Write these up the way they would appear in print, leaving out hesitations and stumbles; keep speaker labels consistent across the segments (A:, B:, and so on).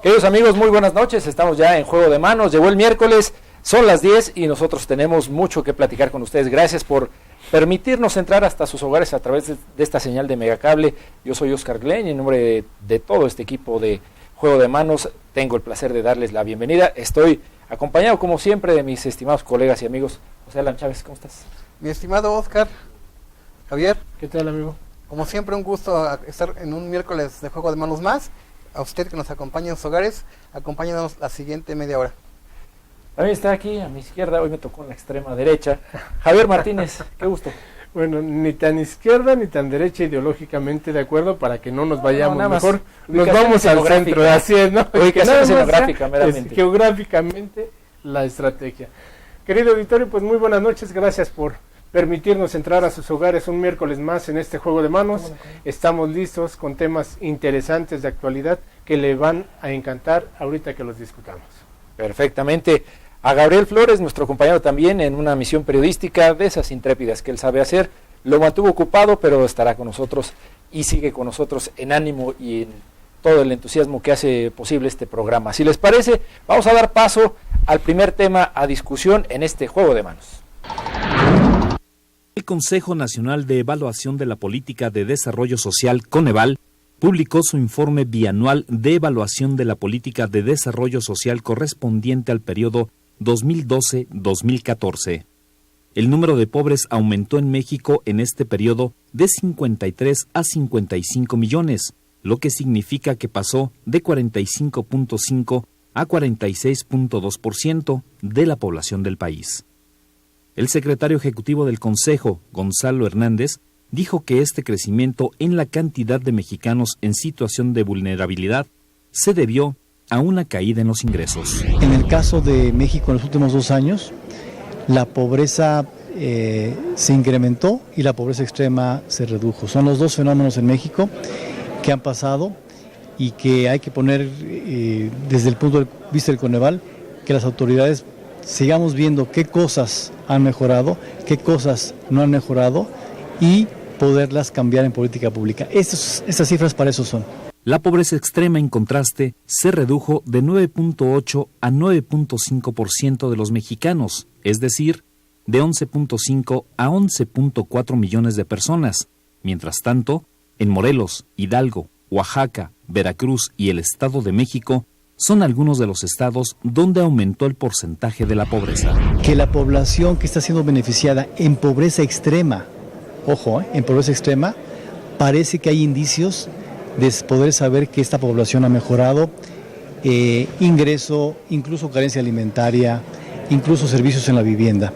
A: Queridos amigos, muy buenas noches. Estamos ya en Juego de Manos. Llegó el miércoles, son las 10 y nosotros tenemos mucho que platicar con ustedes. Gracias por permitirnos entrar hasta sus hogares a través de esta señal de Megacable. Yo soy Oscar Glenn y en nombre de todo este equipo de Juego de Manos tengo el placer de darles la bienvenida. Estoy acompañado como siempre de mis estimados colegas y amigos. José Alan Chávez, ¿cómo estás?
B: Mi estimado Oscar, Javier.
C: ¿Qué tal, amigo?
B: Como siempre, un gusto estar en un miércoles de Juego de Manos más. A usted que nos acompaña en sus hogares, acompáñanos la siguiente media hora.
A: También está aquí a mi izquierda, hoy me tocó en la extrema derecha, Javier Martínez, qué gusto.
C: Bueno, ni tan izquierda ni tan derecha ideológicamente, de acuerdo, para que no nos vayamos, mejor nos vamos al centro, así es, ¿no?
A: Ubicación escenográfica, meramente.
C: Geográficamente, la estrategia. Querido auditorio, pues muy buenas noches, gracias por permitirnos entrar a sus hogares un miércoles más en este Juego de Manos. Estamos listos con temas interesantes de actualidad que le van a encantar ahorita que los discutamos.
A: Perfectamente. A Gabriel Flores, nuestro compañero también en una misión periodística de esas intrépidas que él sabe hacer, lo mantuvo ocupado, pero estará con nosotros y sigue con nosotros en ánimo y en todo el entusiasmo que hace posible este programa. Si les parece, vamos a dar paso al primer tema a discusión en este Juego de Manos.
D: El Consejo Nacional de Evaluación de la Política de Desarrollo Social, Coneval, publicó su informe bianual de evaluación de la política de desarrollo social correspondiente al periodo 2012-2014. El número de pobres aumentó en México en este periodo de 53 a 55 millones, lo que significa que pasó de 45.5 a 46.2% de la población del país. El secretario ejecutivo del Consejo, Gonzalo Hernández, dijo que este crecimiento en la cantidad de mexicanos en situación de vulnerabilidad se debió a una caída en los ingresos.
E: En el caso de México en los últimos 2 años, la pobreza se incrementó y la pobreza extrema se redujo. Son los dos fenómenos en México que han pasado y que hay que poner desde el punto de vista del Coneval, que las autoridades sigamos viendo qué cosas han mejorado, qué cosas no han mejorado y poderlas cambiar en política pública. Estas cifras para eso son.
D: La pobreza extrema, en contraste, se redujo de 9.8 a 9.5% de los mexicanos, es decir, de 11.5 a 11.4 millones de personas. Mientras tanto, en Morelos, Hidalgo, Oaxaca, Veracruz y el Estado de México, son algunos de los estados donde aumentó el porcentaje de la pobreza.
E: Que la población que está siendo beneficiada en pobreza extrema, ojo, en pobreza extrema, parece que hay indicios de poder saber que esta población ha mejorado ingreso, incluso carencia alimentaria, incluso servicios en la vivienda.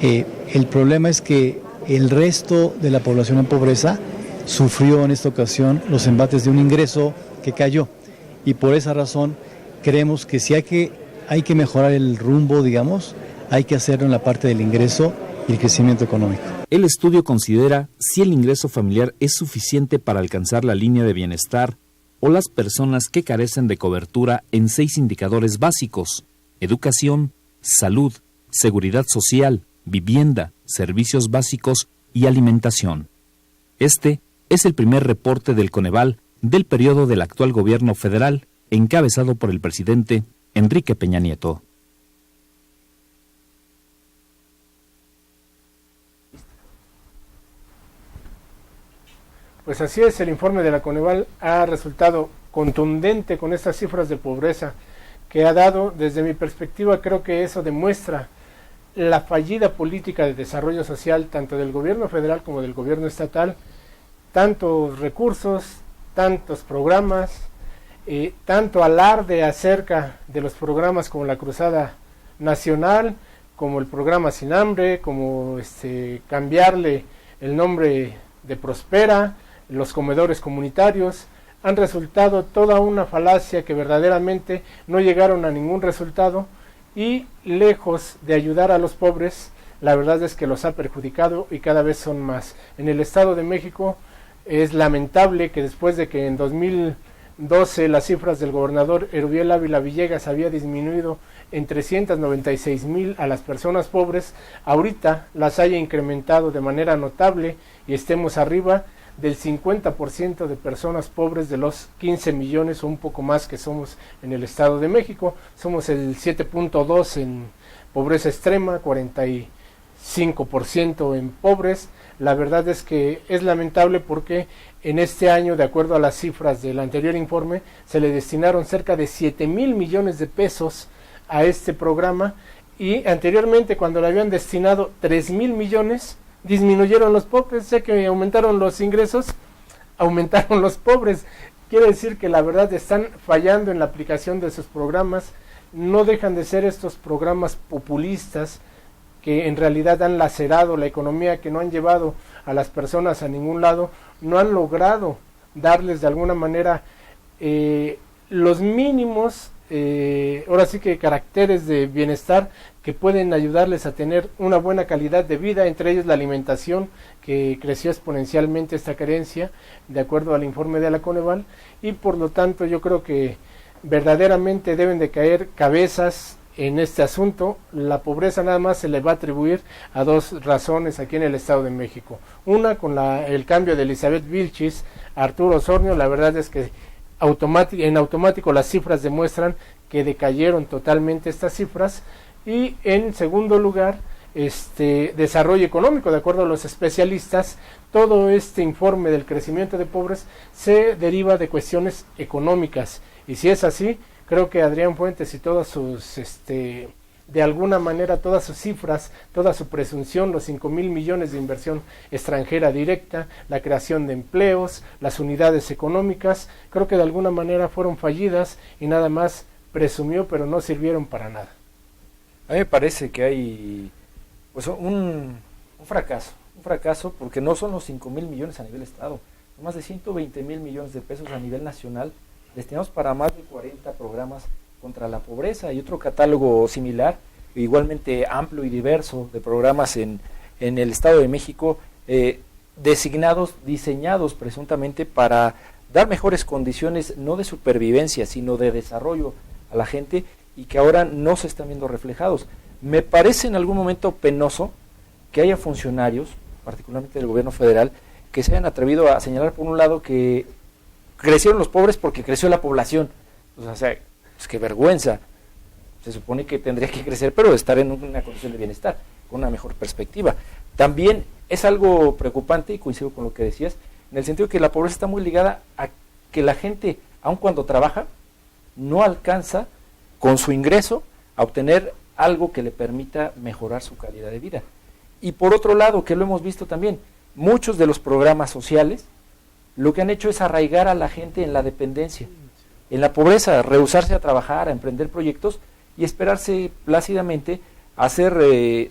E: El problema es que el resto de la población en pobreza sufrió en esta ocasión los embates de un ingreso que cayó y por esa razón creemos que si hay que mejorar el rumbo, digamos, hay que hacerlo en la parte del ingreso y el crecimiento económico.
D: El estudio considera si el ingreso familiar es suficiente para alcanzar la línea de bienestar o las personas que carecen de cobertura en 6 indicadores básicos: educación, salud, seguridad social, vivienda, servicios básicos y alimentación. Este es el primer reporte del Coneval del periodo del actual gobierno federal, encabezado por el presidente Enrique Peña Nieto.
C: Pues así es, el informe de la Coneval ha resultado contundente con estas cifras de pobreza que ha dado. Desde mi perspectiva, creo que eso demuestra la fallida política de desarrollo social tanto del gobierno federal como del gobierno estatal. Tantos recursos, tantos programas, tanto alarde acerca de los programas como la Cruzada Nacional, como el programa Sin Hambre, como cambiarle el nombre de Prospera, los comedores comunitarios, han resultado toda una falacia que verdaderamente no llegaron a ningún resultado y lejos de ayudar a los pobres, la verdad es que los ha perjudicado y cada vez son más. En el Estado de México es lamentable que después de que en 2012 las cifras del gobernador Erubiel Ávila Villegas había disminuido en 396,000 a las personas pobres, ahorita las haya incrementado de manera notable y estemos arriba del 50% de personas pobres de los 15 millones o un poco más que somos en el Estado de México. Somos el 7.2 en pobreza extrema, 45% en pobres. La verdad es que es lamentable porque en este año, de acuerdo a las cifras del anterior informe, se le destinaron cerca de 7,000 millones de pesos a este programa, y anteriormente, cuando le habían destinado 3,000 millones, disminuyeron los pobres. Ya que aumentaron los ingresos, aumentaron los pobres. Quiere decir que la verdad están fallando en la aplicación de sus programas. No dejan de ser estos programas populistas que en realidad han lacerado la economía, que no han llevado a las personas a ningún lado, no han logrado darles de alguna manera los mínimos, ahora sí que caracteres de bienestar que pueden ayudarles a tener una buena calidad de vida, entre ellos la alimentación, que creció exponencialmente esta carencia, de acuerdo al informe de la Coneval, y por lo tanto yo creo que verdaderamente deben de caer cabezas en este asunto. La pobreza nada más se le va a atribuir a dos razones aquí en el Estado de México. Una, con el cambio de Elizabeth Vilchis a Arturo Osornio. La verdad es que en automático las cifras demuestran que decayeron totalmente estas cifras. Y en segundo lugar, desarrollo económico. De acuerdo a los especialistas, todo este informe del crecimiento de pobres se deriva de cuestiones económicas, y si es así, creo que Adrián Fuentes y todas sus, de alguna manera, todas sus cifras, toda su presunción, los 5,000 millones de inversión extranjera directa, la creación de empleos, las unidades económicas, creo que de alguna manera fueron fallidas y nada más presumió, pero no sirvieron para nada.
A: A mí me parece que hay pues un fracaso porque no son los 5,000 millones a nivel Estado, son más de 120,000 millones de pesos a nivel nacional, destinados para más de 40 programas contra la pobreza y otro catálogo similar, igualmente amplio y diverso de programas en el Estado de México, diseñados presuntamente para dar mejores condiciones, no de supervivencia, sino de desarrollo a la gente, y que ahora no se están viendo reflejados. Me parece en algún momento penoso que haya funcionarios, particularmente del gobierno federal, que se hayan atrevido a señalar por un lado que crecieron los pobres porque creció la población. O sea, pues qué vergüenza. Se supone que tendría que crecer, pero estar en una condición de bienestar, con una mejor perspectiva. También es algo preocupante, y coincido con lo que decías, en el sentido que la pobreza está muy ligada a que la gente, aun cuando trabaja, no alcanza con su ingreso a obtener algo que le permita mejorar su calidad de vida. Y por otro lado, que lo hemos visto también, muchos de los programas sociales lo que han hecho es arraigar a la gente en la dependencia, en la pobreza, rehusarse a trabajar, a emprender proyectos y esperarse plácidamente a ser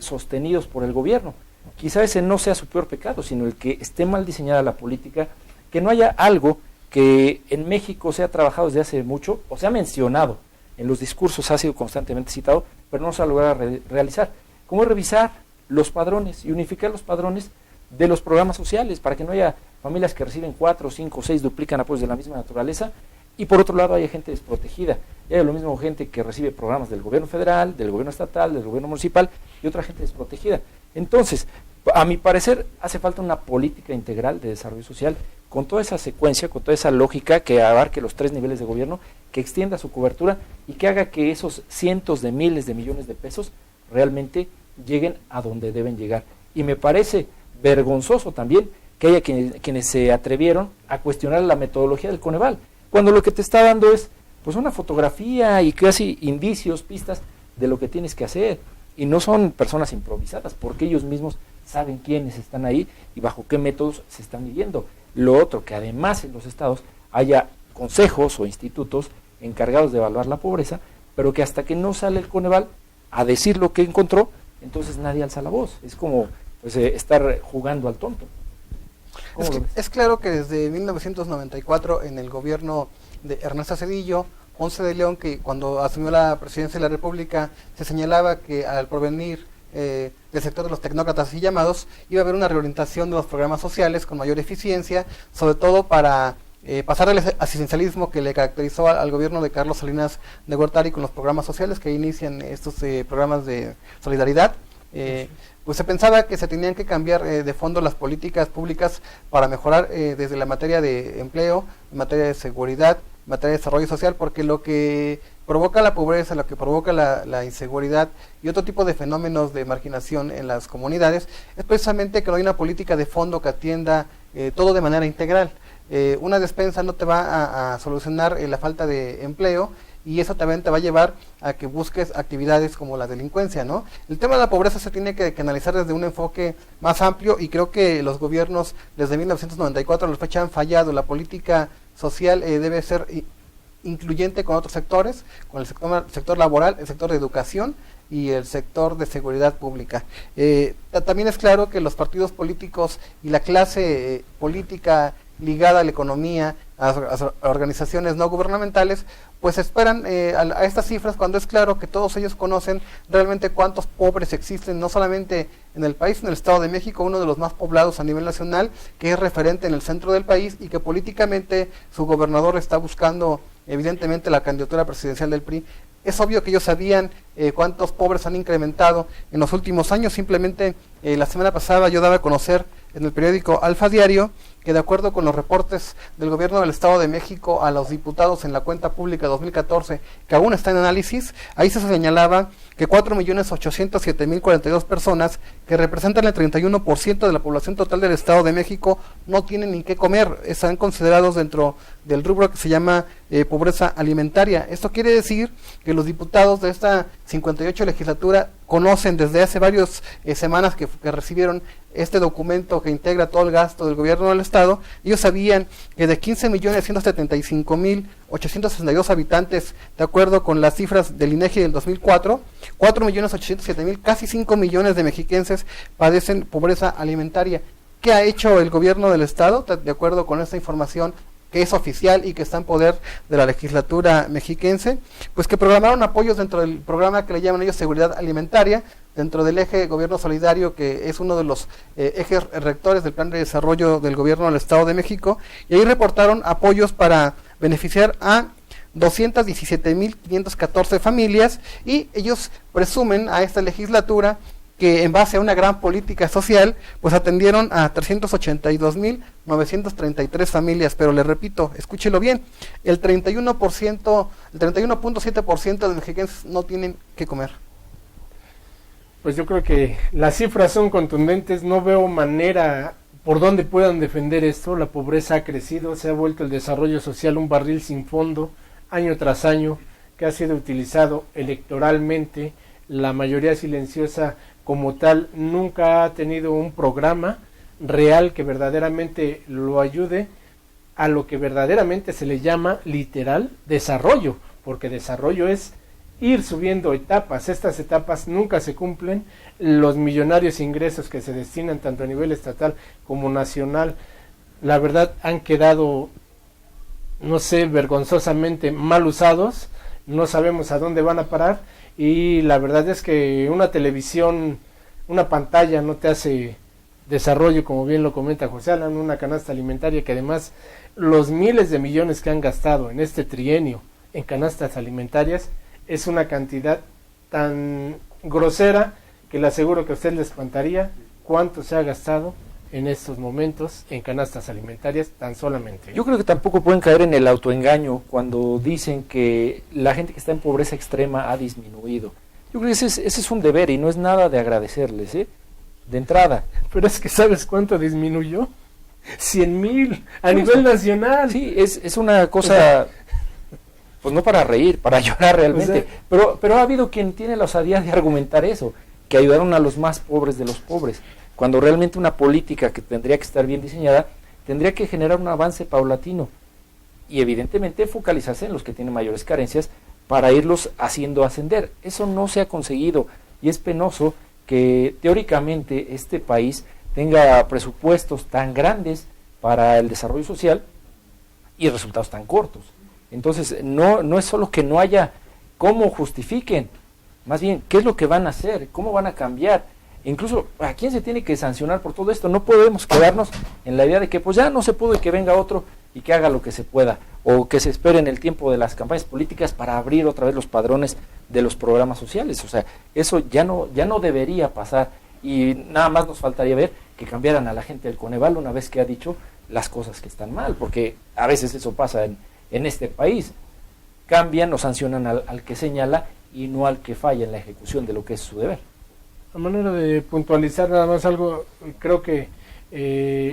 A: sostenidos por el gobierno. Quizá ese no sea su peor pecado, sino el que esté mal diseñada la política, que no haya algo que en México se ha trabajado desde hace mucho, o se ha mencionado, en los discursos ha sido constantemente citado, pero no se ha logrado realizar, como revisar los padrones y unificar los padrones de los programas sociales, para que no haya familias que reciben 4, 5, 6, duplican apoyos de la misma naturaleza, y por otro lado haya gente desprotegida, y haya lo mismo gente que recibe programas del gobierno federal, del gobierno estatal, del gobierno municipal, y otra gente desprotegida. Entonces, a mi parecer, hace falta una política integral de desarrollo social, con toda esa secuencia, con toda esa lógica que abarque los 3 niveles de gobierno, que extienda su cobertura y que haga que esos cientos de miles de millones de pesos realmente lleguen a donde deben llegar. Y me parece vergonzoso también que haya quienes se atrevieron a cuestionar la metodología del Coneval, cuando lo que te está dando es pues una fotografía y casi indicios, pistas de lo que tienes que hacer, y no son personas improvisadas, porque ellos mismos saben quiénes están ahí y bajo qué métodos se están midiendo. Lo otro, que además en los estados haya consejos o institutos encargados de evaluar la pobreza, pero que hasta que no sale el Coneval a decir lo que encontró, entonces nadie alza la voz. Es como pues, estar jugando al tonto.
B: Es claro que desde 1994, en el gobierno de Ernesto Zedillo, Ponce de León, que cuando asumió la presidencia de la República, se señalaba que al provenir del sector de los tecnócratas así llamados, iba a haber una reorientación de los programas sociales con mayor eficiencia, sobre todo para pasar al asistencialismo que le caracterizó al gobierno de Carlos Salinas de Gortari con los programas sociales que inician estos programas de solidaridad, pues se pensaba que se tenían que cambiar de fondo las políticas públicas para mejorar desde la materia de empleo, en materia de seguridad, en materia de desarrollo social, porque lo que provoca la pobreza, lo que provoca la inseguridad y otro tipo de fenómenos de marginación en las comunidades es precisamente que no hay una política de fondo que atienda todo de manera integral. Una despensa no te va a solucionar la falta de empleo, y eso también te va a llevar a que busques actividades como la delincuencia, ¿no? El tema de la pobreza se tiene que analizar desde un enfoque más amplio, y creo que los gobiernos desde 1994 a la fecha han fallado. La política social debe ser incluyente con otros sectores, con el sector laboral, el sector de educación y el sector de seguridad pública. También es claro que los partidos políticos y la clase política ligada a la economía, a organizaciones no gubernamentales, pues esperan a estas cifras, cuando es claro que todos ellos conocen realmente cuántos pobres existen, no solamente en el país, en el Estado de México, uno de los más poblados a nivel nacional, que es referente en el centro del país, y que políticamente su gobernador está buscando evidentemente la candidatura presidencial del PRI. Es obvio que ellos sabían cuántos pobres han incrementado en los últimos años. Simplemente la semana pasada yo daba a conocer en el periódico Alfa Diario que, de acuerdo con los reportes del gobierno del Estado de México a los diputados en la cuenta pública 2014, que aún está en análisis, ahí se señalaba que 4.807.042 personas, que representan el 31% de la población total del Estado de México, no tienen ni qué comer. Están considerados dentro del rubro que se llama pobreza alimentaria. Esto quiere decir que los diputados de esta 58 legislatura conocen desde hace varias semanas que recibieron este documento que integra todo el gasto del gobierno del Estado. Ellos sabían que de 15.175.862 habitantes, de acuerdo con las cifras del INEGI del 2004, 4.807.000, casi 5 millones de mexiquenses padecen pobreza alimentaria. ¿Qué ha hecho el gobierno del Estado? De acuerdo con esta información que es oficial y que está en poder de la legislatura mexiquense, pues que programaron apoyos dentro del programa que le llaman ellos seguridad alimentaria, dentro del eje gobierno solidario, que es uno de los ejes rectores del plan de desarrollo del gobierno del Estado de México, y ahí reportaron apoyos para beneficiar a 217.514 familias, y ellos presumen a esta legislatura que en base a una gran política social, pues atendieron a 382.933 familias, pero le repito, escúchelo bien, el 31.7% de los mexicanos no tienen que comer.
C: Pues yo creo que las cifras son contundentes, no veo manera por donde puedan defender esto. La pobreza ha crecido, se ha vuelto el desarrollo social un barril sin fondo, año tras año, que ha sido utilizado electoralmente. La mayoría silenciosa como tal nunca ha tenido un programa real que verdaderamente lo ayude a lo que verdaderamente se le llama literal desarrollo, porque desarrollo es ir subiendo etapas. Estas etapas nunca se cumplen. Los millonarios ingresos que se destinan tanto a nivel estatal como nacional, la verdad han quedado, no sé, vergonzosamente mal usados. No sabemos a dónde van a parar, y la verdad es que una televisión, una pantalla no te hace desarrollo, como bien lo comenta José Alan. Una canasta alimentaria que además los miles de millones que han gastado en este trienio en canastas alimentarias es una cantidad tan grosera que le aseguro que a usted le espantaría cuánto se ha gastado en estos momentos en canastas alimentarias tan solamente.
A: Yo creo que tampoco pueden caer en el autoengaño cuando dicen que la gente que está en pobreza extrema ha disminuido. Yo creo que ese es un deber y no es nada de agradecerles, de entrada.
C: Pero es que ¿sabes cuánto disminuyó? 100,000 a nivel nacional.
A: Sí, es una cosa, pues no para reír, para llorar realmente. O sea, pero ha habido quien tiene la osadía de argumentar eso, que ayudaron a los más pobres de los pobres, cuando realmente una política que tendría que estar bien diseñada, tendría que generar un avance paulatino y evidentemente focalizarse en los que tienen mayores carencias para irlos haciendo ascender. Eso no se ha conseguido y es penoso que teóricamente este país tenga presupuestos tan grandes para el desarrollo social y resultados tan cortos. Entonces no es solo que no haya cómo justifiquen, más bien qué es lo que van a hacer, cómo van a cambiar. Incluso, ¿a quién se tiene que sancionar por todo esto? No podemos quedarnos en la idea de que pues ya no se pudo y que venga otro y que haga lo que se pueda. o que se esperen el tiempo de las campañas políticas para abrir otra vez los padrones de los programas sociales. O sea, eso ya no debería pasar, y nada más nos faltaría ver que cambiaran a la gente del Coneval una vez que ha dicho las cosas que están mal, porque a veces eso pasa en este país. Cambian o sancionan al que señala y no al que falla en la ejecución de lo que es su deber.
C: A manera de puntualizar nada más algo, creo que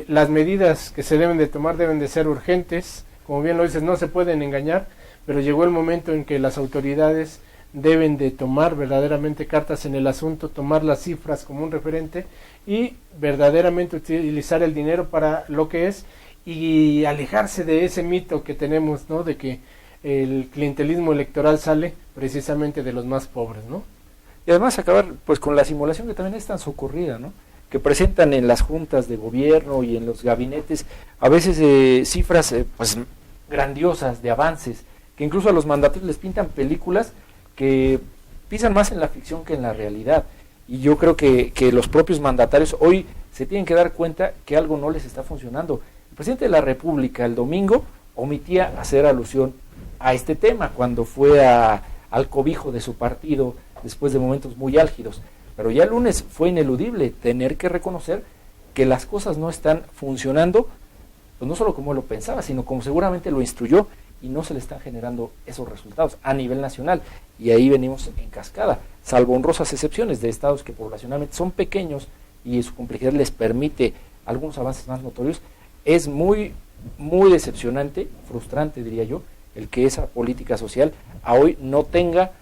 C: las medidas que se deben de tomar deben de ser urgentes. Como bien lo dices, no se pueden engañar, pero llegó el momento en que las autoridades deben de tomar verdaderamente cartas en el asunto, tomar las cifras como un referente y verdaderamente utilizar el dinero para lo que es, y alejarse de ese mito que tenemos, ¿no?, de que el clientelismo electoral sale precisamente de los más pobres, ¿no?
A: Y además acabar pues con la simulación que también es tan socorrida, ¿no?, que presentan en las juntas de gobierno y en los gabinetes a veces cifras pues grandiosas de avances, que incluso a los mandatarios les pintan películas que pisan más en la ficción que en la realidad. Y yo creo que los propios mandatarios hoy se tienen que dar cuenta que algo no les está funcionando. El presidente de la República el domingo omitía hacer alusión a este tema cuando fue al cobijo de su partido después de momentos muy álgidos. Pero ya el lunes fue ineludible tener que reconocer que las cosas no están funcionando, pues no solo como él lo pensaba, sino como seguramente lo instruyó, y no se le están generando esos resultados a nivel nacional. Y ahí venimos en cascada, salvo honrosas excepciones de estados que poblacionalmente son pequeños y su complejidad les permite algunos avances más notorios. Es muy, muy decepcionante, frustrante diría yo, el que esa política social a hoy no tenga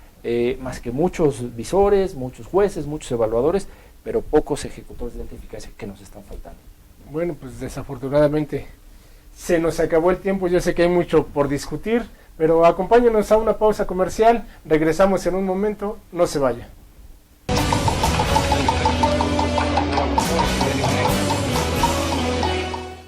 A: más que muchos visores, muchos jueces, muchos evaluadores, pero pocos ejecutores de eficacia que nos están faltando.
C: Bueno, pues desafortunadamente se nos acabó el tiempo. Yo sé que hay mucho por discutir, pero acompáñenos a una pausa comercial, regresamos en un momento, no se vaya.